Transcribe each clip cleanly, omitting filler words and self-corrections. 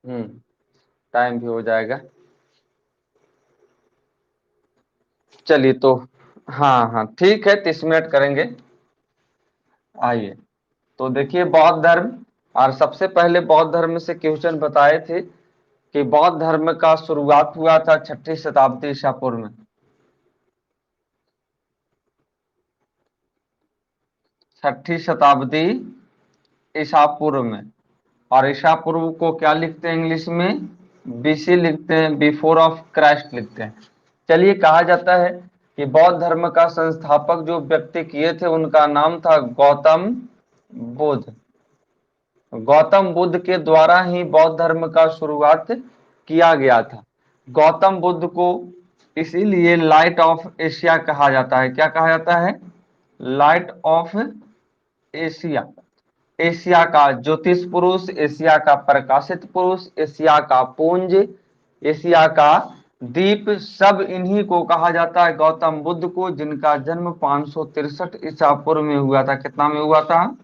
Time भी हो जाएगा। चलिए तो, हाँ हाँ ठीक है, 30 मिनट करेंगे। आइए, तो देखिए बौद्ध धर्म, और सबसे पहले बौद्ध धर्म से क्वेश्चन बताए थे कि बौद्ध धर्म का शुरुआत हुआ था 6ठी शताब्दी ईसा पूर्व में। 6ठी शताब्दी ईसा पूर्व में। और ईसा पूर्व को क्या लिखते हैं इंग्लिश में? बीसी लिखते हैं, बिफोर ऑफ क्राइस्ट लिखते हैं। चलिए, कहा जाता है कि बौद्ध धर्म का संस्थापक जो व्यक्ति किए थे उनका नाम था गौतम बुद्ध। गौतम बुद्ध के द्वारा ही बौद्ध धर्म का शुरुआत किया गया था। गौतम बुद्ध को इसीलिए लाइट ऑफ एशिया कहा जाता है। क्या कहा जाता है? Light of Asia. एशिया का ज्योतिष पुरुष, एशिया का प्रकाशित पुरुष, एशिया का पुंज, एशिया का दीप, सब इन्हीं को कहा जाता है, गौतम बुद्ध को, जिनका जन्म 563 ईसा पूर्व में हुआ था। कितना में हुआ था?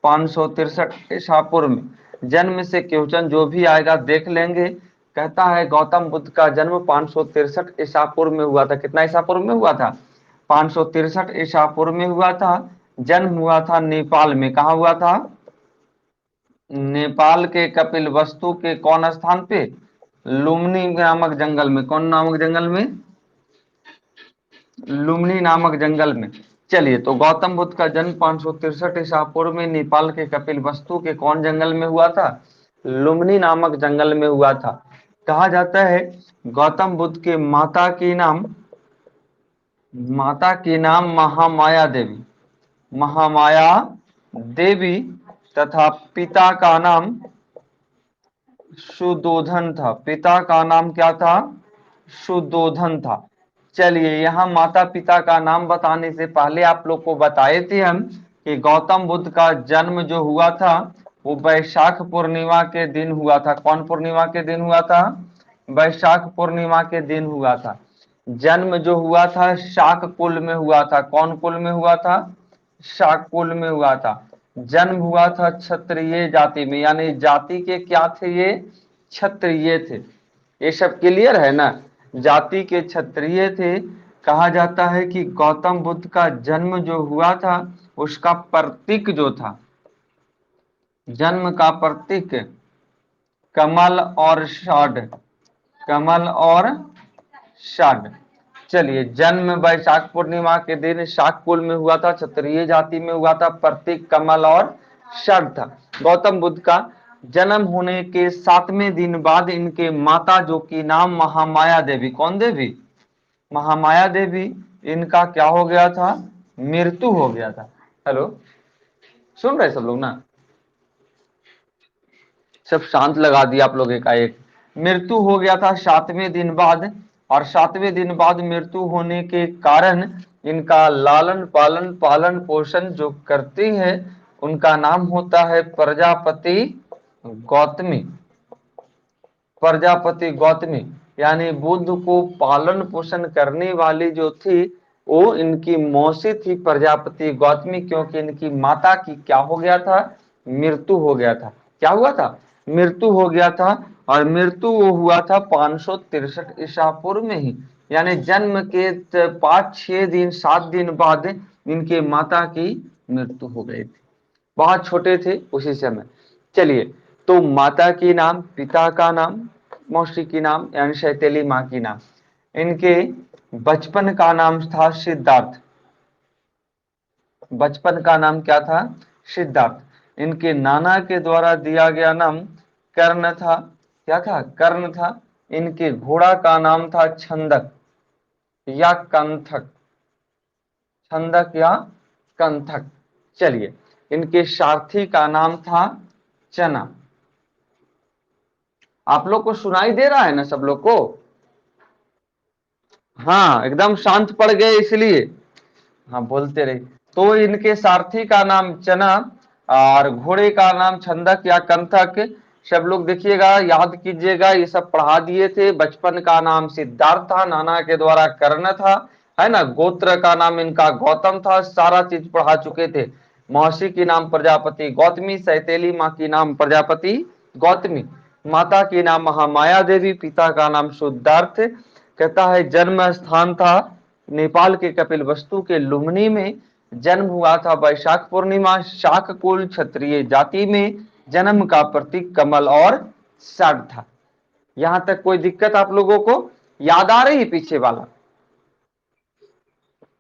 563 ईसा पूर्व में। जन्म से क्वेश्चन जो भी आएगा देख लेंगे। कहता है गौतम बुद्ध का जन्म 563 ईसा पूर्व में हुआ था। कितना ईसा पूर्व में हुआ था? 563 ईसा पूर्व में हुआ था। जन्म हुआ था नेपाल में। कहा हुआ था? नेपाल के कपिलवस्तु के कौन स्थान पे? लुम्नी नामक जंगल में। कौन नामक जंगल में? लुम्नी नामक जंगल में। चलिए, तो गौतम बुद्ध का जन्म 563 ईसा पूर्व में नेपाल के कपिलवस्तु के कौन जंगल में हुआ था? लुम्नी नामक जंगल में हुआ था। कहा जाता है गौतम बुद्ध के माता की नाम महामाया देवी, महामाया देवी, तथा पिता का नाम सुदोधन था। पिता का नाम क्या था? सुदोधन था। चलिए, यहाँ माता पिता का नाम बताने से पहले आप लोग को बताए थे हम कि गौतम बुद्ध का जन्म जो हुआ था वो वैशाख पूर्णिमा के दिन हुआ था। कौन पूर्णिमा के दिन हुआ था? वैशाख पूर्णिमा के दिन हुआ था। जन्म जो हुआ था शाक कुल में हुआ था। कौन कुल में हुआ था? शाक कुल में हुआ था। जन्म हुआ था क्षत्रिय जाति में, यानी जाति के क्या थे ये? क्षत्रिय थे। ये सब क्लियर है ना? जाति के क्षत्रिय थे। कहा जाता है कि गौतम बुद्ध का जन्म जो हुआ था उसका प्रतीक जो था, जन्म का प्रतीक कमल और षड, कमल और षड। चलिए, जन्म वैशाख पूर्णिमा के दिन शाककुल में हुआ था, क्षत्रिय जाति में हुआ था, प्रतीक कमल और षड था। गौतम बुद्ध का जन्म होने के 7वें दिन बाद इनके माता, जो कि नाम महामाया देवी, कौन देवी? महामाया देवी, इनका क्या हो गया था? मृत्यु हो गया था। हेलो, सुन रहे सब लोग ना? सब शांत लगा दिया आप लोग एकाएक। मृत्यु हो गया था 7वें दिन बाद। और 7वें दिन बाद मृत्यु होने के कारण इनका लालन पालन, पालन पोषण जो करती है उनका नाम होता है प्रजापति गौतमी। प्रजापति गौतमी, यानी बुद्ध को पालन पोषण करने वाली जो थी वो इनकी मौसी थी प्रजापति गौतमी, क्योंकि इनकी माता की क्या हो गया था? मृत्यु हो गया था। क्या हुआ था? मृत्यु हो गया था। और मृत्यु वो हुआ था 563 ईसा पूर्व में ही, यानी जन्म के 5 6 दिन 7 दिन बाद इनके माता की मृत्यु हो गई थी। बहुत छोटे थे उसी समय। चलिए, तो माता की नाम, पिता का नाम, मौसी की नाम यानी सैतेली माँ की नाम। इनके बचपन का नाम था सिद्धार्थ। बचपन का नाम क्या था? सिद्धार्थ। इनके नाना के द्वारा दिया गया नाम कर्ण था। क्या था? कर्ण था। इनके घोड़ा का नाम था छंदक या कंथक। छंदक या कंथक। चलिए, इनके सारथी का नाम था चना। आप लोग को सुनाई दे रहा है ना सब लोग को? हाँ, एकदम शांत पड़ गए इसलिए। हाँ, बोलते रहे। तो इनके सारथी का नाम चना और घोड़े का नाम छंदक या कंथक। सब लोग देखिएगा, याद कीजिएगा, ये सब पढ़ा दिए थे। बचपन का नाम सिद्धार्थ था, नाना के द्वारा कर्ण था, है ना। गोत्र का नाम इनका गौतम था, सारा चीज पढ़ा चुके थे। मौसी की नाम प्रजापति गौतमी, सैतेली माँ की नाम प्रजापति गौतमी। माता के नाम महामाया देवी, पिता का नाम शुद्धार्थ। कहता है जन्म स्थान था नेपाल के कपिलवस्तु के लुम्बिनी में। जन्म हुआ था वैशाख पूर्णिमा, शाक कुल क्षत्रिय जाति में। जन्म का प्रतीक कमल और षड था। यहां तक कोई दिक्कत आप लोगों को याद आ रही है पीछे वाला?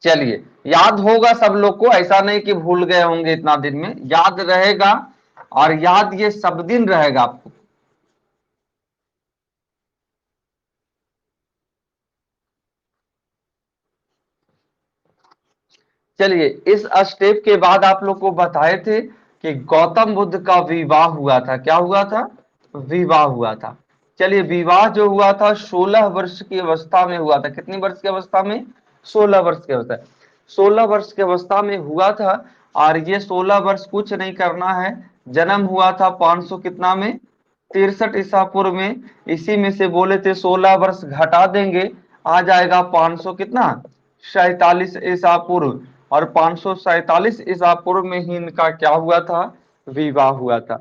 चलिए, याद होगा सब लोग को, ऐसा नहीं कि भूल गए होंगे, इतना दिन में याद रहेगा। और याद ये सब दिन रहेगा आपको। चलिए, इस स्टेप के बाद आप लोग को बताए थे कि गौतम बुद्ध का विवाह हुआ था। क्या हुआ था? विवाह हुआ था। चलिए, विवाह जो हुआ था 16 वर्ष की अवस्था में हुआ था। कितनी वर्ष की अवस्था में? 16 वर्ष की अवस्था। 16 वर्ष की अवस्था में हुआ था। और ये 16 वर्ष कुछ नहीं करना है। जन्म हुआ था 500 कितना में? 63 ईसा पूर्व में। इसी में से बोले थे 16 वर्ष घटा देंगे, आ जाएगा 500 कितना? 47 ईसा पूर्व। और 547 ईसा पूर्व में ही इनका क्या हुआ था? विवाह हुआ था।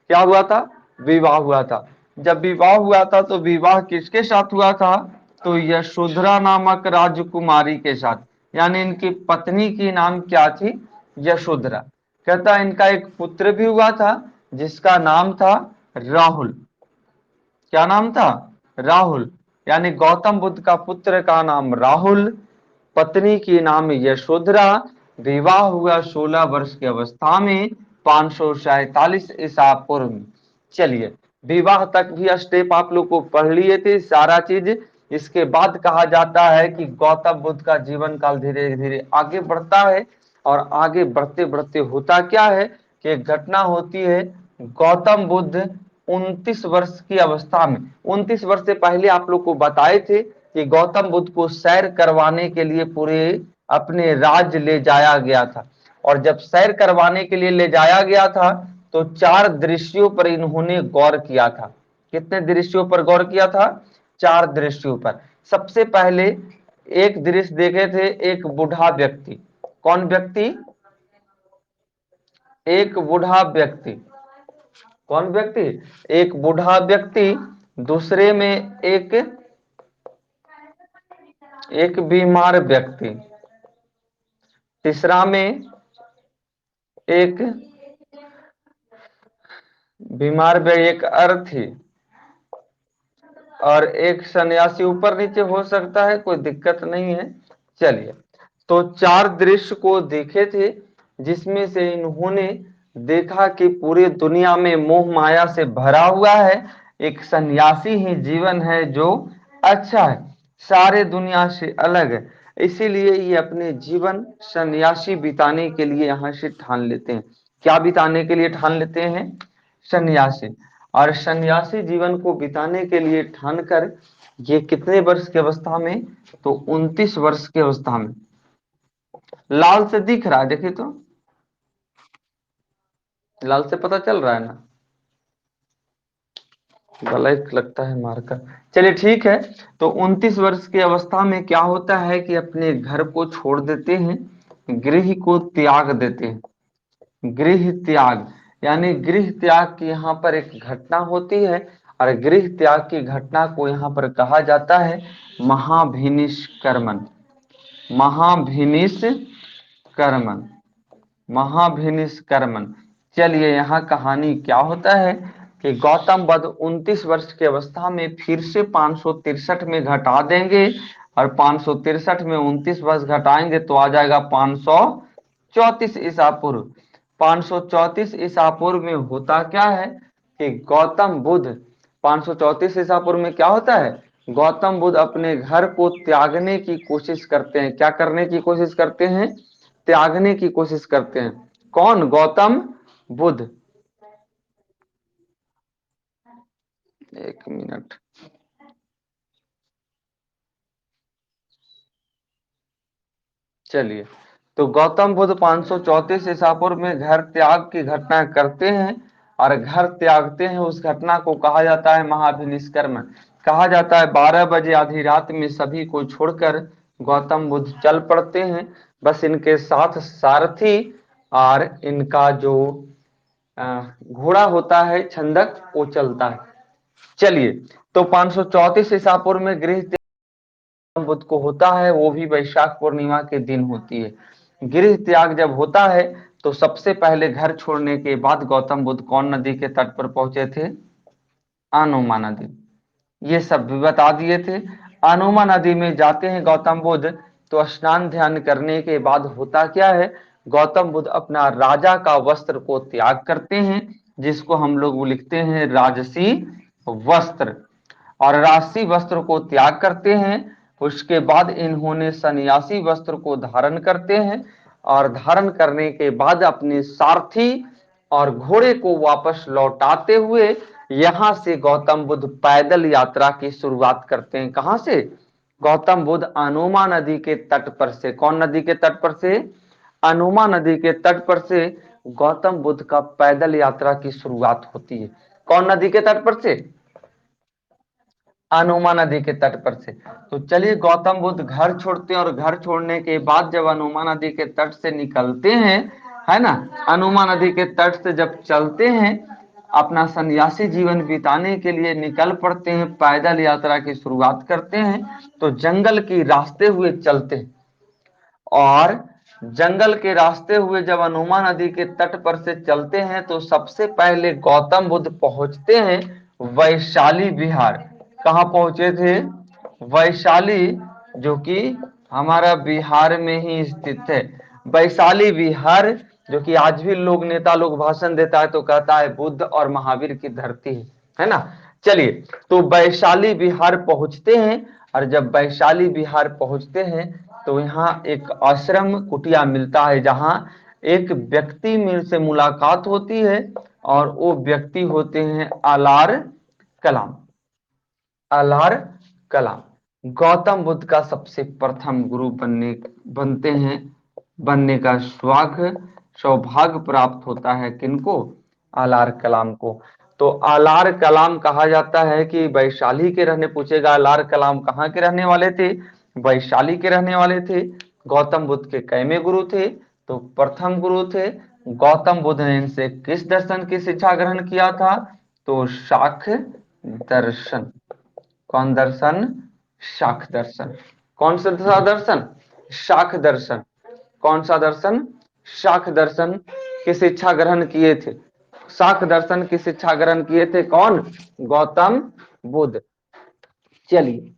क्या हुआ था? विवाह हुआ था। जब विवाह हुआ था तो विवाह किसके साथ हुआ था? तो यशोधरा नामक राजकुमारी के साथ। यानी इनकी पत्नी की नाम क्या थी? यशोधरा। कहता इनका एक पुत्र भी हुआ था जिसका नाम था राहुल। क्या नाम था? राहुल। यानी गौतम बुद्ध का पुत्र का नाम राहुल, पत्नी की नाम यशोधरा। विवाह हुआ 16 वर्ष की अवस्था में 547 ईसा पूर्व में। चलिए, विवाह तक भी स्टेप आप लोग को पढ़ लिए थे सारा चीज। इसके बाद कहा जाता है कि गौतम बुद्ध का जीवन काल धीरे धीरे आगे बढ़ता है। और आगे बढ़ते बढ़ते होता क्या है कि एक घटना होती है। गौतम बुद्ध 29 वर्ष की अवस्था में, 29 वर्ष से पहले आप लोग को बताए थे कि गौतम बुद्ध को सैर करवाने के लिए पूरे अपने राज्य ले जाया गया था। और जब सैर करवाने के लिए ले जाया गया था तो 4 दृश्यों पर इन्होंने गौर किया था। कितने दृश्यों पर गौर किया था? 4 दृश्यों पर। सबसे पहले एक दृश्य देखे थे, एक बूढ़ा व्यक्ति। कौन व्यक्ति? एक बूढ़ा व्यक्ति। कौन व्यक्ति? एक बूढ़ा व्यक्ति। दूसरे में एक बीमार व्यक्ति। तीसरा में एक बीमार व्यक्ति, एक अर्थी, और एक सन्यासी। ऊपर नीचे हो सकता है, कोई दिक्कत नहीं है। चलिए, तो 4 दृश्य को देखे थे जिसमें से इन्होंने देखा कि पूरी दुनिया में मोह माया से भरा हुआ है। एक सन्यासी ही जीवन है जो अच्छा है, सारे दुनिया से अलग है। इसीलिए ये अपने जीवन सन्यासी बिताने के लिए यहाँ से ठान लेते हैं। क्या बिताने के लिए ठान लेते हैं? सन्यासी। और सन्यासी जीवन को बिताने के लिए ठान कर ये कितने वर्ष की अवस्था में? तो 29 वर्ष की अवस्था में। लाल से दिख रहा है, देखिए तो, लाल से पता चल रहा है ना? ब्लैक लगता है मार्कर। चलिए ठीक है। तो 29 वर्ष की अवस्था में क्या होता है कि अपने घर को छोड़ देते हैं, गृह को त्याग देते हैं। गृह त्याग, यानी गृह त्याग की यहाँ पर एक घटना होती है। और गृह त्याग की घटना को यहाँ पर कहा जाता है महाभिनिष्क्रमण। महाभिनिष्क्रमण। महाभिनिष्क्रमण। चलिए, यहाँ कहानी क्या होता है कि गौतम बुद्ध 29 वर्ष की अवस्था में फिर से 563 में घटा देंगे। और 563 में 29 वर्ष घटाएंगे तो आ जाएगा 534 ईसा पूर्व। 534 ईसा पूर्व में होता क्या है कि गौतम बुद्ध, 534 ईसा पूर्व में क्या होता है? गौतम बुद्ध अपने घर को त्यागने की कोशिश करते हैं। क्या करने की कोशिश करते हैं? त्यागने की कोशिश करते हैं। कौन? गौतम बुद्ध। एक मिनट। चलिए, तो गौतम बुद्ध 534 ईसा पूर्व में घर त्याग की घटना करते हैं। और घर त्यागते हैं, उस घटना को कहा जाता है महाभिनिष्क्रमण। कहा जाता है 12 बजे आधी रात में सभी को छोड़कर गौतम बुद्ध चल पड़ते हैं। बस इनके साथ सारथी और इनका जो घोड़ा होता है छंदक, वो चलता है। चलिए, तो 534 ईसा पूर्व में गृह त्याग बुद्ध को होता है, वो भी वैशाख पूर्णिमा के दिन होती है। गृह त्याग जब होता है तो सबसे पहले घर छोड़ने के बाद गौतम बुद्ध कौन नदी के तट पर पहुंचे थे? अनुमा नदी। ये सब भी बता दिए थे। अनुमा नदी में जाते हैं गौतम बुद्ध, तो स्नान ध्यान करने के बाद होता क्या है, गौतम बुद्ध अपना राजा का वस्त्र को त्याग करते हैं, जिसको हम लोग लिखते हैं राजसी वस्त्र, और राजसी वस्त्र को त्याग करते हैं। उसके बाद इन्होंने सन्यासी वस्त्र को धारण करते हैं, और धारण करने के बाद अपने सारथी और घोड़े को वापस लौटाते हुए यहां से गौतम बुद्ध पैदल यात्रा की शुरुआत करते हैं। कहां से? गौतम बुद्ध अनुमा नदी के तट पर से। कौन नदी के तट पर से? अनुमा नदी के तट पर से गौतम बुद्ध का पैदल यात्रा की शुरुआत होती है। कौन नदी के तट पर से? अनुमा नदी के तट पर से। तो चलिए, गौतम बुद्ध घर छोड़ते हैं, और घर छोड़ने के बाद जब अनुमा नदी के तट से निकलते हैं, है ना, अनुमा नदी के तट से जब चलते हैं, अपना सन्यासी जीवन बिताने के लिए निकल पड़ते हैं, पैदल यात्रा की शुरुआत करते हैं, तो जंगल की रास्ते हुए चलते हैं। और जंगल के रास्ते हुए जब अनुमा नदी के तट पर से चलते हैं, तो सबसे पहले गौतम बुद्ध पहुंचते हैं वैशाली विहार। कहाँ पहुंचे थे? वैशाली, जो कि हमारा बिहार में ही स्थित है। वैशाली विहार, जो कि आज भी लोग, नेता लोग भाषण देता है तो कहता है बुद्ध और महावीर की धरती है ना। चलिए, तो वैशाली विहार पहुंचते हैं, और जब वैशाली विहार पहुंचते हैं तो यहाँ एक आश्रम कुटिया मिलता है, जहां एक व्यक्ति से मुलाकात होती है, और वो व्यक्ति होते हैं आलार कलाम। आलार कलाम गौतम बुद्ध का सबसे प्रथम गुरु बनते हैं। बनने का सौभाग्य प्राप्त होता है किनको? आलार कलाम को। तो आलार कलाम कहा जाता है कि वैशाली के रहने, पूछेगा आलार कलाम कहाँ के रहने वाले थे? वैशाली के रहने वाले थे। गौतम बुद्ध के कैमे गुरु थे? तो प्रथम गुरु थे। गौतम बुद्ध ने इनसे किस दर्शन की शिक्षा ग्रहण किया था? तो शाख दर्शन। कौन दर्शन? शाख दर्शन। कौन सा दर्शन? शाख दर्शन। कौन सा दर्शन? शाख दर्शन की शिक्षा ग्रहण किए थे। शाख दर्शन की शिक्षा ग्रहण किए थे कौन? गौतम बुद्ध। चलिए,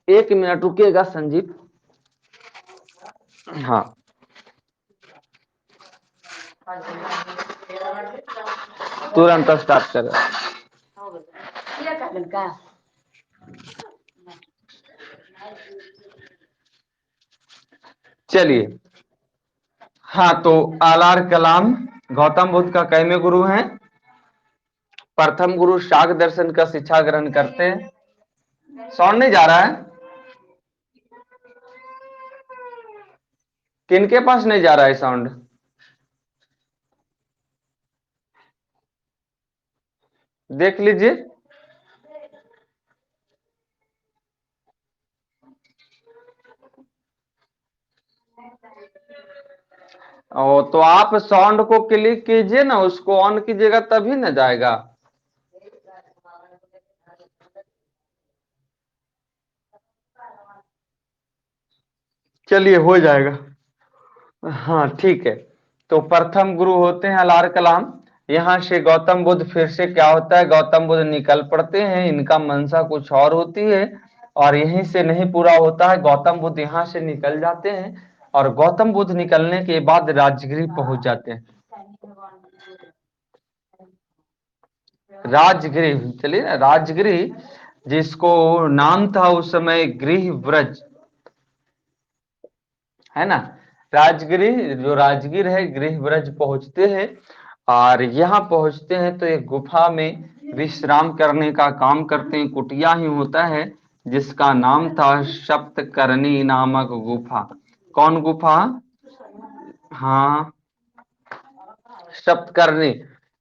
1 मिनट रुकिएगा संजीव। हाँ, तुरंत स्टार्ट कर। चलिए, हाँ, तो आलार कलाम गौतम बुद्ध का कैमे गुरु हैं। प्रथम गुरु शाख दर्शन का शिक्षा ग्रहण करते हैं। साउंड नहीं जा रहा है? किनके पास नहीं जा रहा है साउंड? देख लीजिए। ओ, तो आप साउंड को क्लिक कीजिए ना, उसको ऑन कीजिएगा तभी ना जाएगा। चलिए, हो जाएगा। हाँ, ठीक है। तो प्रथम गुरु होते हैं अलार कलाम। यहाँ से गौतम बुद्ध, फिर से क्या होता है, गौतम बुद्ध निकल पड़ते हैं। इनका मंशा कुछ और होती है, और यहीं से नहीं पूरा होता है। गौतम बुद्ध यहाँ से निकल जाते हैं, और गौतम बुद्ध निकलने के बाद राजगृह पहुंच जाते हैं। राजगृह, चलिए ना, राजगृह, जिसको नाम था उस समय गृह व्रज, है ना। राजगृह, जो राजगीर है, गृह व्रज पहुंचते हैं। और यहाँ पहुंचते हैं तो एक गुफा में विश्राम करने का काम करते हैं। कुटिया ही होता है, जिसका नाम था सप्तकर्णी नामक गुफा। कौन गुफा? हाँ, सप्तकर्णी।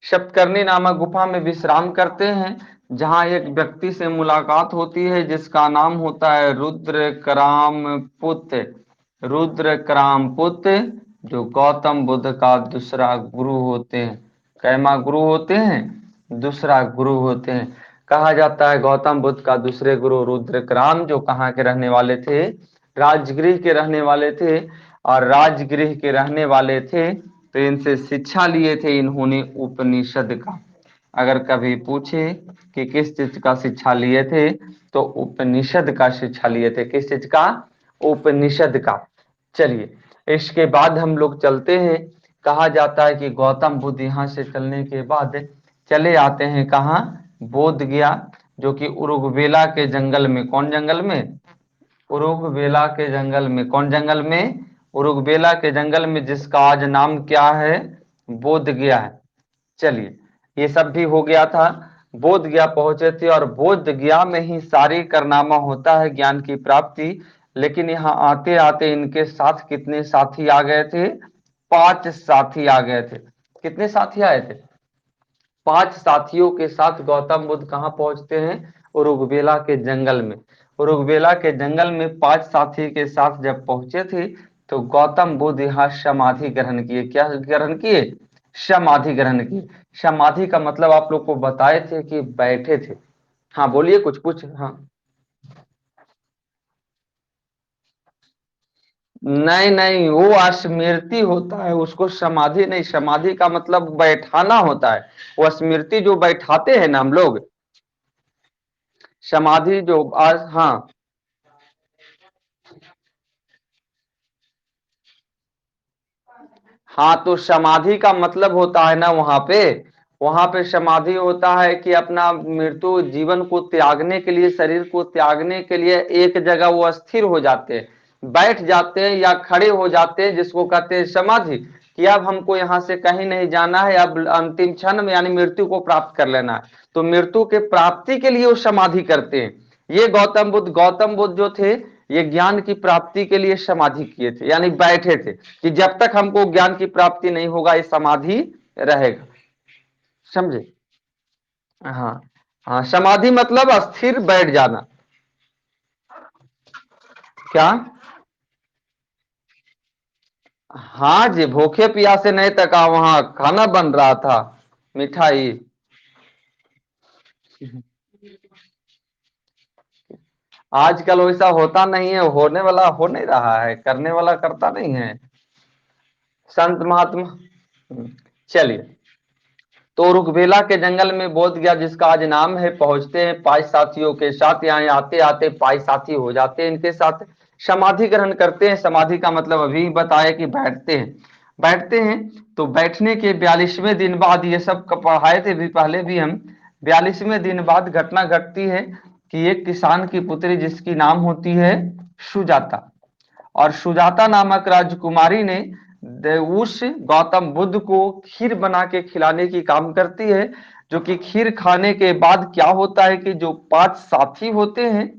सप्तकर्णी नामक गुफा में विश्राम करते हैं, जहां एक व्यक्ति से मुलाकात होती है, जिसका नाम होता है रुद्रक्रामपुत्र। रुद्रक्रामपुत्र, जो गौतम बुद्ध का दूसरा गुरु होते हैं। कैमा गुरु होते हैं? दूसरा गुरु होते हैं। कहा जाता है गौतम बुद्ध का दूसरे गुरु रुद्रक्राम, जो कहाँ के रहने वाले थे, राजगृह के रहने वाले थे। और राजगृह के रहने वाले थे तो इनसे शिक्षा लिए थे इन्होंने उपनिषद का। अगर कभी पूछे कि किस चीज का शिक्षा लिए थे, तो उपनिषद का शिक्षा लिए थे। किस चीज का? उपनिषद का। चलिए इसके बाद हम लोग चलते हैं। कहा जाता है कि गौतम बुद्ध यहाँ से चलने के बाद चले आते हैं कहाँ? बोध गया, जो कि उरुगवेला के जंगल में। कौन जंगल में? उरुगवेला के जंगल में। कौन जंगल में? उरुगवेला के जंगल में, जिसका आज नाम क्या है? बोध गया है। चलिए ये सब भी हो गया था। बोध गया पहुंचे थे और बोध गया में ही सारी कारनामा होता है ज्ञान की प्राप्ति। लेकिन यहाँ आते आते इनके साथ कितने साथी आ गए थे? 5 साथी आ गए थे। कितने साथी आए थे? 5 साथियों के साथ गौतम बुद्ध कहाँ पहुंचते हैं? उरुगवेला के जंगल में। उरुगवेला के जंगल में 5 साथी के साथ जब पहुंचे थे तो गौतम बुद्ध यहाँ समाधि ग्रहण किए। क्या ग्रहण किए? समाधि ग्रहण किए। समाधि का मतलब आप लोग को बताए थे कि बैठे थे। हाँ बोलिए, कुछ कुछ। हाँ, नहीं नहीं, वो स्मृति होता है, उसको समाधि नहीं। समाधि का मतलब बैठाना होता है। वो स्मृति जो बैठाते हैं ना हम लोग, समाधि जो आज। हाँ हाँ, तो समाधि का मतलब होता है ना वहां पे समाधि होता है कि अपना मृत्यु जीवन को त्यागने के लिए, शरीर को त्यागने के लिए एक जगह वो स्थिर हो जाते हैं, बैठ जाते हैं या खड़े हो जाते हैं, जिसको कहते हैं समाधि। कि अब हमको यहाँ से कहीं नहीं जाना है, अब अंतिम क्षण में यानी मृत्यु को प्राप्त कर लेना है। तो मृत्यु के प्राप्ति के लिए वो समाधि करते हैं। ये गौतम बुद्ध जो थे, ये ज्ञान की प्राप्ति के लिए समाधि किए थे, यानी बैठे थे कि जब तक हमको ज्ञान की प्राप्ति नहीं होगा ये समाधि रहेगा। समझे? हाँ हाँ, समाधि मतलब अस्थिर बैठ जाना। क्या? हाँ जी, भूखे प्यासे नहीं तका, वहां खाना बन रहा था, मिठाई। आजकल वैसा होता नहीं है, होने वाला हो नहीं रहा है, करने वाला करता नहीं है। संत महात्मा। चलिए, तो रुकवेला के जंगल में बोध गया, जिसका आज नाम है, पहुंचते हैं 5 साथियों के साथ। यहाँ आते आते 5 साथी हो जाते हैं इनके साथ, समाधि ग्रहण करते हैं। समाधि का मतलब अभी बताया कि बैठते हैं। बैठते हैं तो बैठने के 42वें दिन बाद, ये सब पढ़ाए थे भी पहले भी हम, 42वें दिन बाद घटना घटती है कि एक किसान की पुत्री, जिसकी नाम होती है सुजाता, और सुजाता नामक राजकुमारी ने उस गौतम बुद्ध को खीर बना के खिलाने की काम करती है। जो कि खीर खाने के बाद क्या होता है कि जो 5 साथी होते हैं,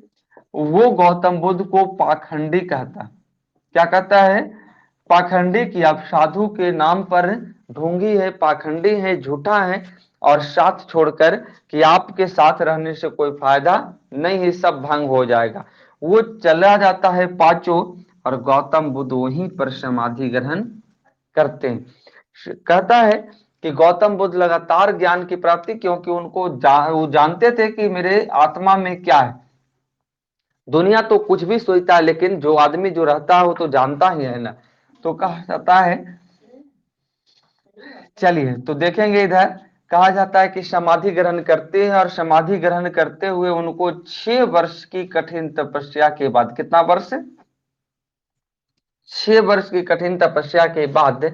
वो गौतम बुद्ध को पाखंडी कहता है। क्या कहता है? पाखंडी, की आप साधु के नाम पर ढोंगी है, पाखंडी है, झूठा है, और साथ छोड़कर कि आपके साथ रहने से कोई फायदा नहीं है, सब भंग हो जाएगा। वो चला जाता है पांचों, और गौतम बुद्ध वहीं पर समाधि ग्रहण करते हैं। कहता है कि गौतम बुद्ध लगातार ज्ञान की प्राप्ति, क्योंकि वो जानते थे कि मेरे आत्मा में क्या है। दुनिया तो कुछ भी सोचता है, लेकिन जो आदमी जो रहता है वो तो जानता ही है ना। तो कहा जाता है, चलिए तो देखेंगे इधर। कहा जाता है कि समाधि ग्रहण करते हैं, और समाधि ग्रहण करते हुए उनको 6 वर्ष की कठिन तपस्या के बाद, कितना वर्ष? 6 वर्ष की कठिन तपस्या के बाद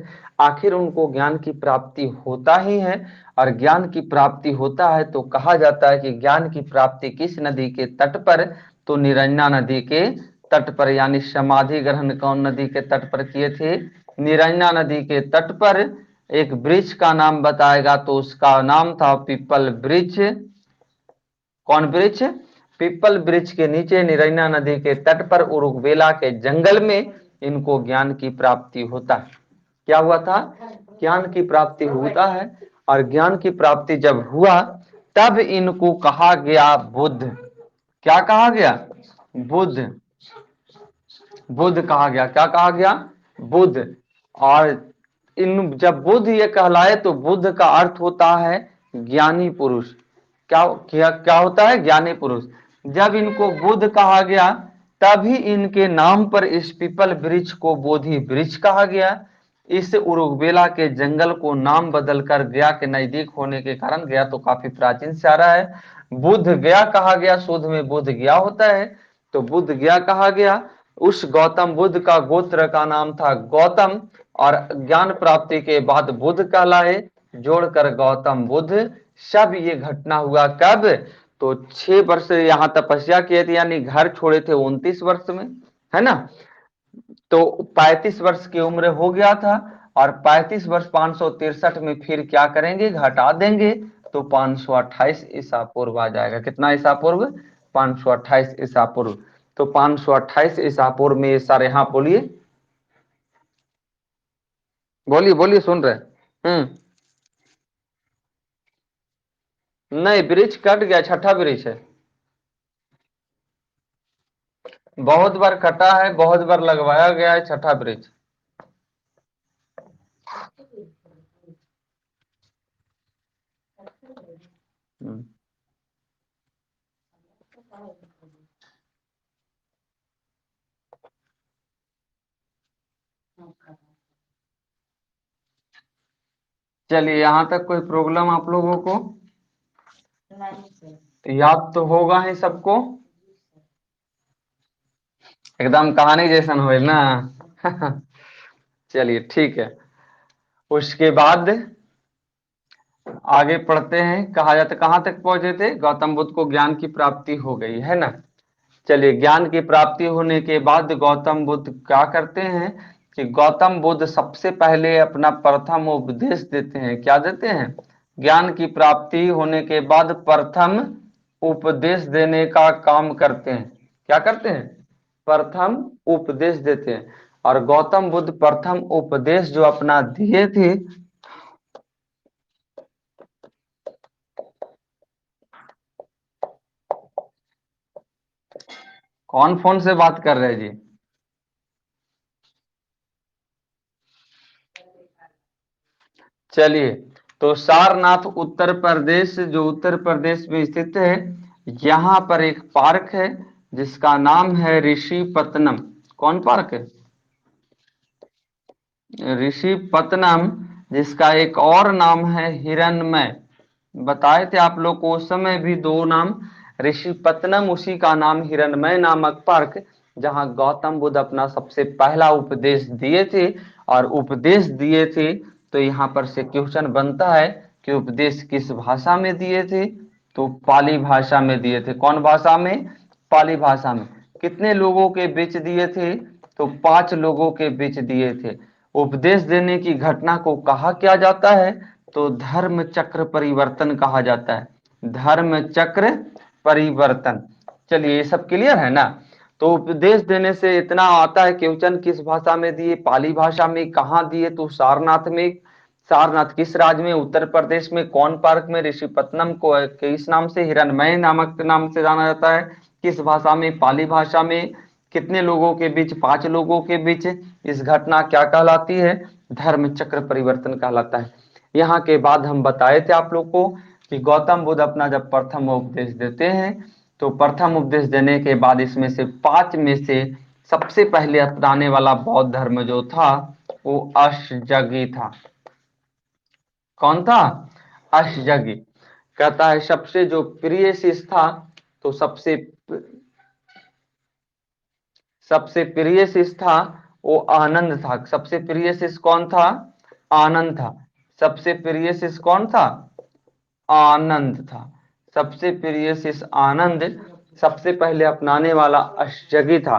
आखिर उनको ज्ञान की प्राप्ति होता ही है। और ज्ञान की प्राप्ति होता है तो कहा जाता है कि ज्ञान की प्राप्ति किस नदी के तट पर? तो निरंजना नदी के तट पर। यानी समाधि ग्रहण कौन नदी के तट पर किए थे? निरंजना नदी के तट पर। एक वृक्ष का नाम बताएगा तो उसका नाम था पीपल वृक्ष। कौन वृक्ष? पीपल वृक्ष के नीचे, निरैना नदी के तट पर, उरुगवेला के जंगल में इनको ज्ञान की प्राप्ति होता है। क्या हुआ था? ज्ञान की प्राप्ति होता है। और ज्ञान की प्राप्ति जब हुआ, तब इनको कहा गया बुद्ध। क्या कहा गया? बुद्ध। बुद्ध कहा गया। क्या कहा गया? बुद्ध। और इन जब बुद्ध ये कहलाए तो बुद्ध का अर्थ होता है ज्ञानी पुरुष। क्या होता है? ज्ञानी पुरुष। जब इनको बुद्ध कहा गया तभी इनके नाम पर इस पीपल वृक्ष को बोधि वृक्ष कहा गया। इस उरुगवेला के जंगल को नाम बदलकर गया के नजदीक होने के कारण, गया तो काफी प्राचीन से आ रहा है, बुद्ध गया कहा गया। शुद्ध में बुद्ध गया होता है, तो बुद्ध गया कहा गया। उस गौतम बुद्ध का गोत्र का नाम था गौतम, और ज्ञान प्राप्ति के बाद बुद्ध कहलाए, जोड़कर गौतम बुद्ध। सब ये घटना हुआ कब? तो 6 वर्ष यहाँ तपस्या किए थे, यानी घर छोड़े थे 29 वर्ष में, है ना। तो 35 वर्ष की उम्र हो गया था, और 35 वर्ष 563 में फिर क्या करेंगे? घटा देंगे, तो 528 ईसा पूर्व आ जाएगा। कितना ईसा पूर्व? 528 ईसा पूर्व। तो 528 ईसा पूर्व में ये सारे, यहाँ बोलिए, बोलिए बोलिए, सुन रहे। नहीं, वृक्ष कट गया, छठा वृक्ष है। बहुत बार कटा है, बहुत बार लगवाया गया है, छठा वृक्ष। हम्म। चलिए, यहां तक कोई प्रॉब्लम आप लोगों को? याद तो होगा ही सबको, एकदम कहानी जैसन हो ना। चलिए ठीक है। उसके बाद आगे पढ़ते हैं। कहा जाता, कहां तक पहुंचे थे? गौतम बुद्ध को ज्ञान की प्राप्ति हो गई, है ना। चलिए, ज्ञान की प्राप्ति होने के बाद गौतम बुद्ध क्या करते हैं कि गौतम बुद्ध सबसे पहले अपना प्रथम उपदेश देते हैं। क्या देते हैं? ज्ञान की प्राप्ति होने के बाद प्रथम उपदेश देने का काम करते हैं। क्या करते हैं? प्रथम उपदेश देते हैं। और गौतम बुद्ध प्रथम उपदेश जो अपना दिए थे, कौन फोन से बात कर रहे हैं जी? चलिए, तो सारनाथ उत्तर प्रदेश, जो उत्तर प्रदेश में स्थित है, यहाँ पर एक पार्क है जिसका नाम है ऋषिपतनम। कौन पार्क है? ऋषिपतनम, जिसका एक और नाम है हिरण्मय। बताए थे आप लोग को उस समय भी दो नाम, ऋषिपतनम उसी का नाम, हिरण्मय नामक पार्क, जहां गौतम बुद्ध अपना सबसे पहला उपदेश दिए थे। और उपदेश दिए थे, तो यहाँ पर से क्वेश्चन बनता है कि उपदेश किस भाषा में दिए थे? तो पाली भाषा में दिए थे। कौन भाषा में? पाली भाषा में। कितने लोगों के बीच दिए थे? तो 5 लोगों के बीच दिए थे। उपदेश देने की घटना को कहा क्या जाता है? तो धर्म चक्र परिवर्तन कहा जाता है। धर्म चक्र परिवर्तन। चलिए, ये सब क्लियर है ना। तो उपदेश देने से इतना आता है, क्वेश्चन किस भाषा में दिए? पाली भाषा में। कहाँ दिए? तो सारनाथ में। सारनाथ किस राज्य में? उत्तर प्रदेश में। कौन पार्क में? ऋषिपत्तनम को किस नाम से? हिरण्मय नामक नाम से जाना जाता है। किस भाषा में? पाली भाषा में। कितने लोगों के बीच? 5 लोगों के बीच। इस घटना क्या कहलाती है? धर्म चक्र परिवर्तन कहलाता है। यहाँ के बाद हम बताए थे आप लोग को कि गौतम बुद्ध अपना जब प्रथम उपदेश देते हैं, तो प्रथम उपदेश देने के बाद इसमें से 5 में से सबसे पहले अपनाने वाला बौद्ध धर्म जो था, वो अष्टजगी था। कौन था? अष्टजगी। कहता है सबसे जो प्रिय शिष्य था, तो सबसे प्रिय शिष्य था वो आनंद था। सबसे प्रिय शिष्य कौन था? आनंद था। सबसे प्रिय शिष्य कौन था? आनंद था। सबसे प्रिय शिष्य आनंद सबसे पहले अपनाने वाला अष्टजगी था।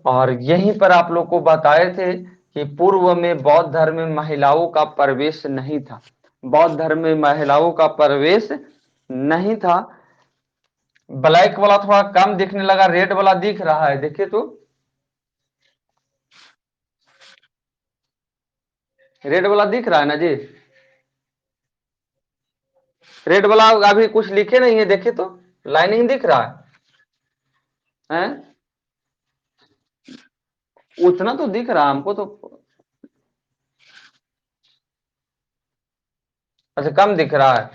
और यहीं पर आप लोग को बताए थे कि पूर्व में बौद्ध धर्म में महिलाओं का प्रवेश नहीं था। बौद्ध धर्म में महिलाओं का प्रवेश नहीं था। ब्लैक वाला थोड़ा कम दिखने लगा, रेड वाला दिख रहा है, देखिए तो। रेड वाला दिख रहा है ना जी? रेड वाला अभी कुछ लिखे नहीं है, देखिए तो। लाइनिंग दिख रहा है? उतना तो दिख रहा है हमको तो। अच्छा, कम दिख रहा है।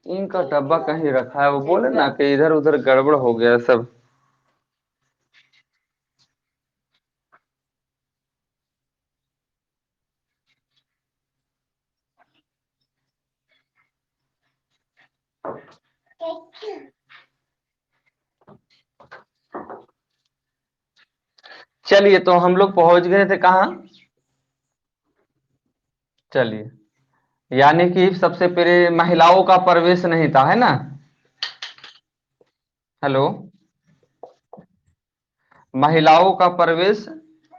इनका डब्बा कहीं रखा है, वो बोले ना कि इधर उधर गड़बड़ हो गया सब। चलिए, तो हम लोग पहुंच गए थे कहाँ? चलिए, यानी कि सबसे पहले महिलाओं का प्रवेश नहीं था, है ना? हेलो। महिलाओं का प्रवेश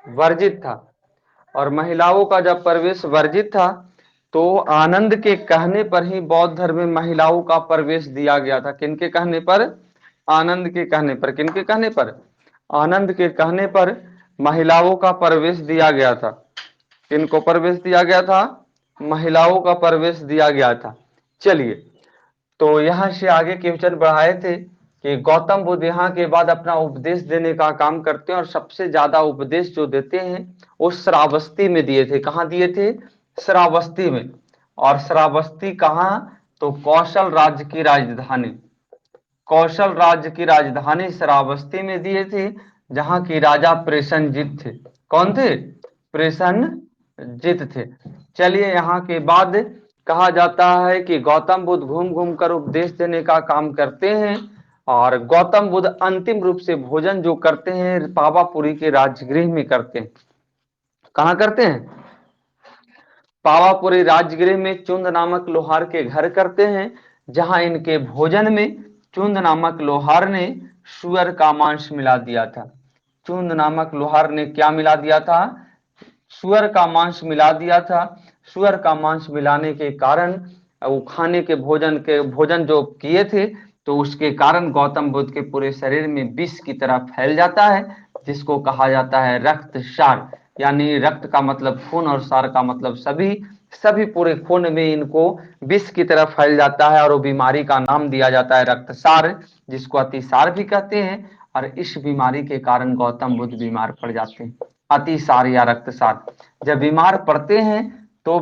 वर्जित था। और महिलाओं का जब प्रवेश वर्जित था, तो आनंद के कहने पर ही बौद्ध धर्म में महिलाओं का प्रवेश दिया गया था। किनके कहने पर? आनंद के कहने पर। किनके कहने पर? आनंद के कहने पर महिलाओं का प्रवेश दिया गया था। किनको प्रवेश दिया गया था? महिलाओं का प्रवेश दिया गया था। चलिए, तो यहां से आगे क्वेश्चन बढ़ाए थे कि गौतम बुद्ध यहाँ के बाद अपना उपदेश देने का काम करते हैं, और सबसे ज्यादा उपदेश जो देते हैं वो श्रावस्ती में दिए थे। कहाँ दिए थे? श्रावस्ती में। और श्रावस्ती कहाँ? तो कौशल राज्य की राजधानी, कौशल राज्य की राजधानी श्रावस्ती में दिए थे, जहां की राजा प्रसेनजीत थे। कौन थे? प्रसेनजीत थे। चलिए, यहाँ के बाद कहा जाता है कि गौतम बुद्ध घूम घूम कर उपदेश देने का काम करते हैं, और गौतम बुद्ध अंतिम रूप से भोजन जो करते हैं पावापुरी के राजगृह में करते हैं। कहाँ करते हैं? पावापुरी राजगृह में चुंद नामक लोहार के घर करते हैं, जहां इनके भोजन में चुंद नामक लोहार ने सुअर का मांस मिला दिया था। चुंद नामक लोहार ने क्या मिला दिया था? सुअर का मांस मिला दिया था। सुअर का मांस मिलाने के कारण वो खाने के भोजन जो किए थे, तो उसके कारण गौतम बुद्ध के पूरे शरीर में विष की तरह फैल जाता है, जिसको कहा जाता है रक्त क्षार। यानी रक्त का मतलब खून और सार का मतलब सभी, सभी पूरे खून में इनको विष की तरह फैल जाता है, और वो बीमारी का नाम दिया जाता है रक्तसार, जिसको अतिसार भी कहते हैं। और इस बीमारी के कारण गौतम बुद्ध बीमार पड़ जाते हैं। अतिसार या रक्तसार। जब बीमार पड़ते हैं तो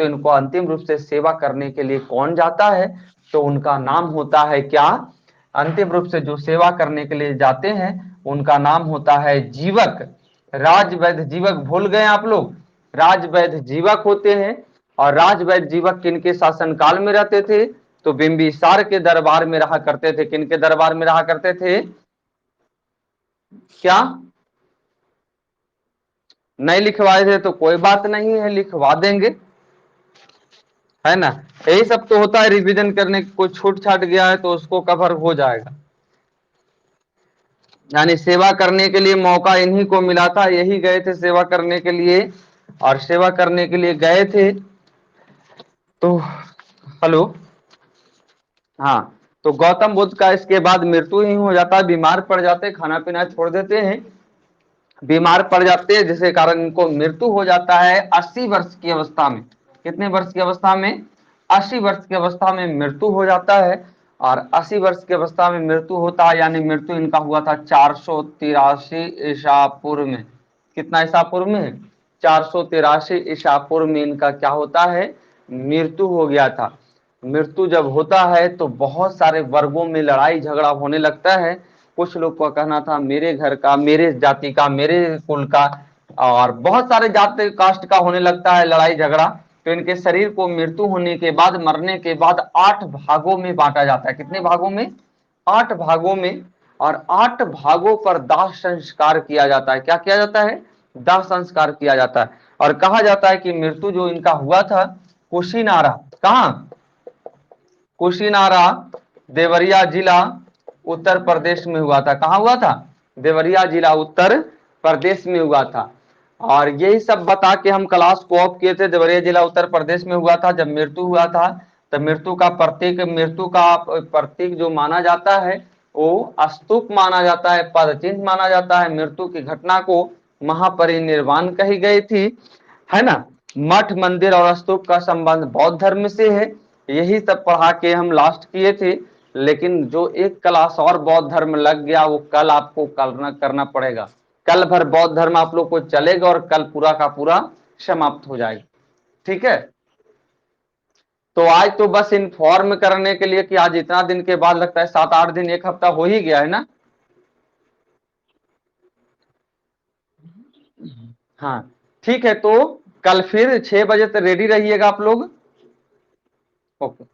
इनको अंतिम रूप से सेवा करने के लिए कौन जाता है? तो उनका नाम होता है क्या? अंतिम रूप से जो सेवा करने के लिए जाते हैं उनका नाम होता है जीवक। राजवैद्य जीवक भूल गए आप लोग? राजवैद्य जीवक होते हैं। और राजवैद्य जीवक किनके शासन काल में रहते थे? तो बिंबिसार के दरबार में रहा करते थे। किनके दरबार में रहा करते थे? क्या नहीं लिखवाए थे? तो कोई बात नहीं है, लिखवा देंगे, है ना? यही सब तो होता है, रिवीजन करने कोई छूट छाट गया है तो उसको कवर हो जाएगा। यानी सेवा करने के लिए मौका इन्हीं को मिला था, यही गए थे सेवा करने के लिए, और सेवा करने के लिए गए थे। तो हेलो। हाँ, तो गौतम बुद्ध का इसके बाद मृत्यु ही हो जाता है, बीमार पड़ जाते हैं, खाना पीना छोड़ देते हैं, बीमार पड़ जाते हैं, जिसके कारण इनको मृत्यु हो जाता है 80 वर्ष की अवस्था में। कितने वर्ष की अवस्था में? 80 वर्ष की अवस्था में मृत्यु हो जाता है। और 80 वर्ष की अवस्था में मृत्यु होता है, यानी मृत्यु इनका हुआ था 483 ईसा पूर्व में। कितना ईसा पूर्व में? 483 ईसा पूर्व में इनका क्या होता है? मृत्यु हो गया था। मृत्यु जब होता है तो बहुत सारे वर्गों में लड़ाई झगड़ा होने लगता है। कुछ लोग का कहना था मेरे घर का, मेरे जाति का, मेरे कुल का, और बहुत सारे जाति कास्ट का होने लगता है लड़ाई झगड़ा। तो इनके शरीर को मृत्यु होने के बाद, मरने के बाद 8 भागों में बांटा जाता है। कितने भागों में? 8 भागों में। और 8 भागों पर दाह संस्कार किया जाता है। क्या किया जाता है? दाह संस्कार किया जाता है। और कहा जाता है कि मृत्यु जो इनका हुआ था कुशीनारा, कहां? कुशीनारा, देवरिया जिला, उत्तर प्रदेश में हुआ था। कहां हुआ था? देवरिया जिला, उत्तर प्रदेश में हुआ था। और यही सब बता के हम क्लास को ऑफ किए थे। देवरिया जिला उत्तर प्रदेश में हुआ था। जब मृत्यु हुआ था, तब मृत्यु का प्रतीक जो माना जाता है वो स्तूप माना जाता है, पद चिन्ह माना जाता है। मृत्यु की घटना को महापरिनिर्वाण कही गई थी, है ना? मठ मंदिर और स्तूप का संबंध बौद्ध धर्म से है। यही सब पढ़ा के हम लास्ट किए थे। लेकिन जो एक क्लास और बौद्ध धर्म लग गया, वो कल आपको करना पड़ेगा। कल भर बौद्ध धर्म आप लोग को चलेगा और कल पूरा का पूरा समाप्त हो जाएगा। ठीक है? तो आज तो बस इन्फॉर्म करने के लिए कि आज इतना दिन के बाद, लगता है 7-8 दिन, एक हफ्ता हो ही गया है ना। हाँ ठीक है, तो कल फिर 6 बजे तक रेडी रहिएगा आप लोग। ओके।